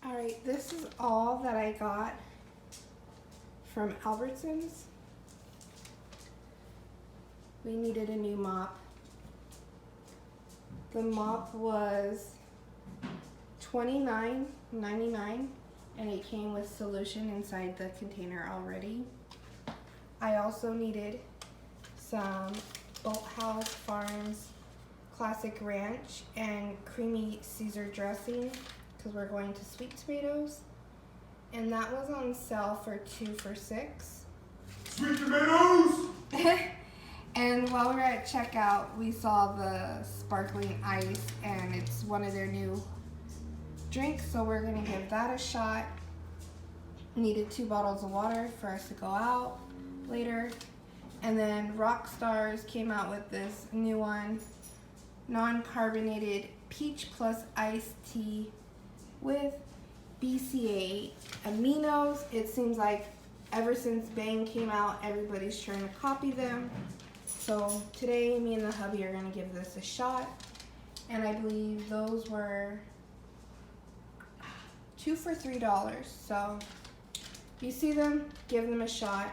Alright, this is all that I got from Albertsons. We needed a new mop. The mop was $29.99 and it came with solution inside the container already. I also needed some Bolthouse Farms Classic Ranch and Creamy Caesar dressing because we're going to Sweet Tomatoes. And that was on sale for 2 for $6. Sweet tomatoes! And while we were at checkout, we saw the sparkling ice, and it's one of their new drinks, so we're gonna give that a shot. Needed 2 bottles of water for us to go out later. And then Rockstars came out with this new one, non-carbonated peach plus iced tea with BCA aminos. It seems like ever since Bang came out, everybody's trying to copy them. So today, me and the hubby are gonna give this a shot. And I believe those were 2 for $3. So if you see them, give them a shot.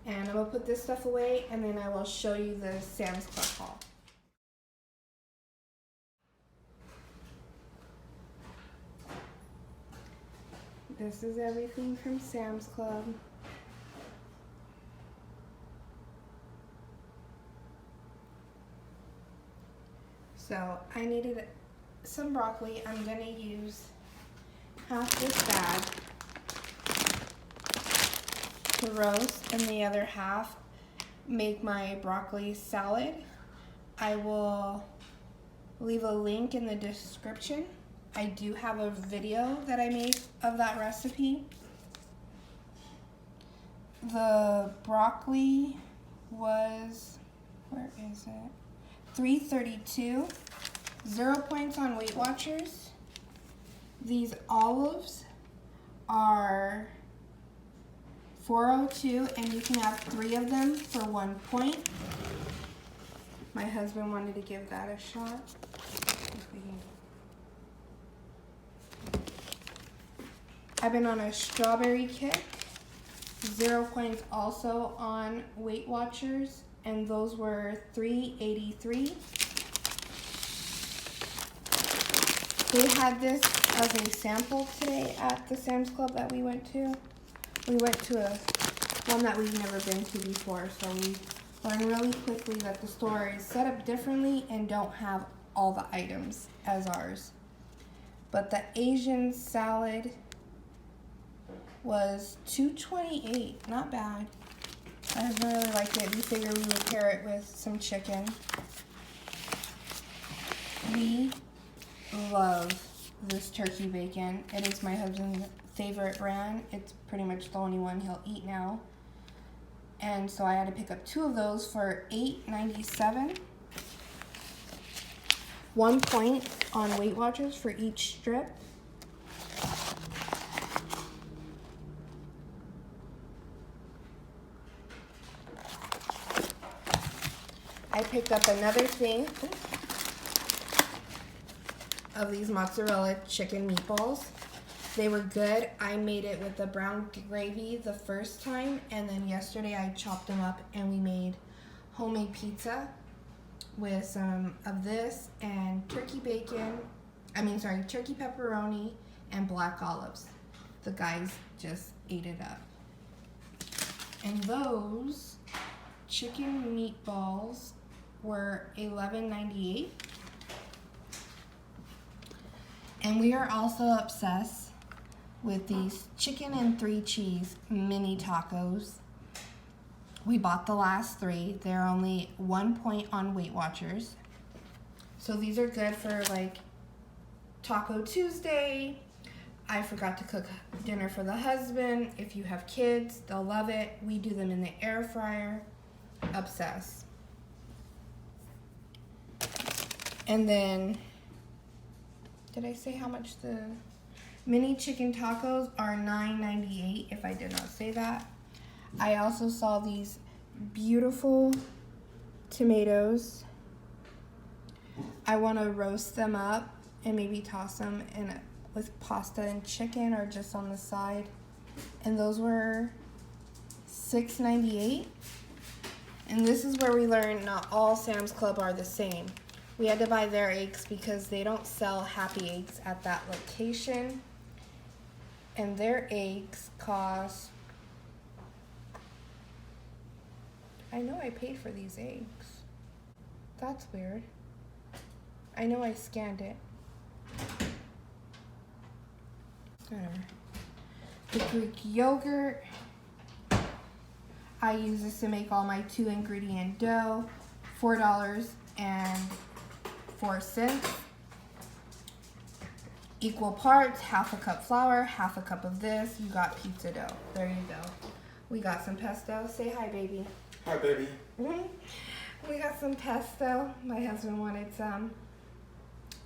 And I'm gonna put this stuff away and then I will show you the Sam's Club haul. This is everything from Sam's Club. So I needed some broccoli. I'm gonna use half this bag to roast and the other half make my broccoli salad. I will leave a link in the description. I do have a video that I made of that recipe. The broccoli was, where is it? $3.32, 0 points on Weight Watchers. These olives are $4.02 and you can have 3 of them for 1 point. My husband wanted to give that a shot. I've been on a strawberry kick, 0 points also on Weight Watchers, and those were $3.83. They had this as a sample today at the Sam's Club that we went to. We went to one that we've never been to before, so we learned really quickly that the store is set up differently and don't have all the items as ours. But the Asian salad was $2.28, not bad. I just really liked it. We figured we would pair it with some chicken. We love this turkey bacon. It is my husband's favorite brand. It's pretty much the only one he'll eat now. And so I had to pick up 2 of those for $8.97. 1 point on Weight Watchers for each strip. I picked up another thing of these mozzarella chicken meatballs. They were good. I made it with the brown gravy the first time, and then yesterday I chopped them up and we made homemade pizza with some of this and turkey pepperoni and black olives. The guys just ate it up. And those chicken meatballs were $11.98. And we are also obsessed with these chicken and 3 cheese mini tacos. We bought the last 3. They're only 1 point on Weight Watchers. So these are good for like Taco Tuesday. I forgot to cook dinner for the husband. If you have kids, they'll love it. We do them in the air fryer. Obsessed. And then, did I say how much the mini chicken tacos are? $9.98 if I did not say that. I also saw these beautiful tomatoes. I want to roast them up and maybe toss them in with pasta and chicken or just on the side. And those were $6.98. And this is where we learned not all Sam's Club are the same. We had to buy their eggs because they don't sell Happy Eggs at that location. And their eggs cost, I know I paid for these eggs. That's weird. I know I scanned it. Whatever. The Greek yogurt. I use this to make all my 2-ingredient dough. $4.04. Equal parts, half a cup flour, half a cup of this. You got pizza dough. There you go. We got some pesto. Say hi, baby. Hi, baby. We got some pesto. My husband wanted some.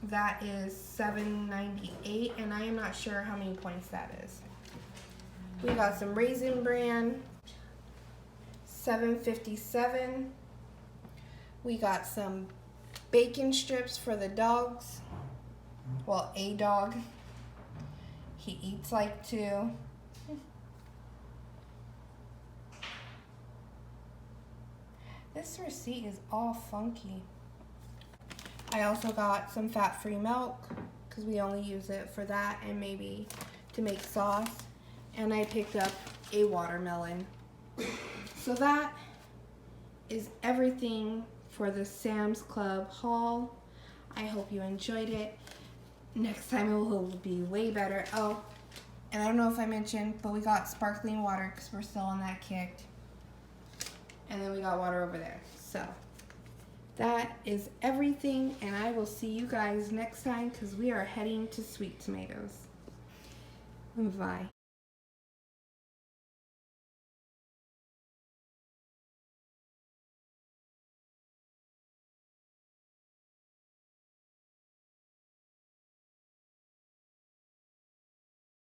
That is $7.98, and I am not sure how many points that is. We got some Raisin Bran, $7.57. We got some bacon strips for the dogs. Well, a dog. He eats like 2. This receipt is all funky. I also got some fat-free milk because we only use it for that and maybe to make sauce. And I picked up a watermelon. So that is everything for the Sam's Club haul. I hope you enjoyed it. Next time it will be way better. Oh, and I don't know if I mentioned, but we got sparkling water because we're still on that kick. And then we got water over there. So that is everything, and I will see you guys next time because we are heading to Sweet Tomatoes. Bye.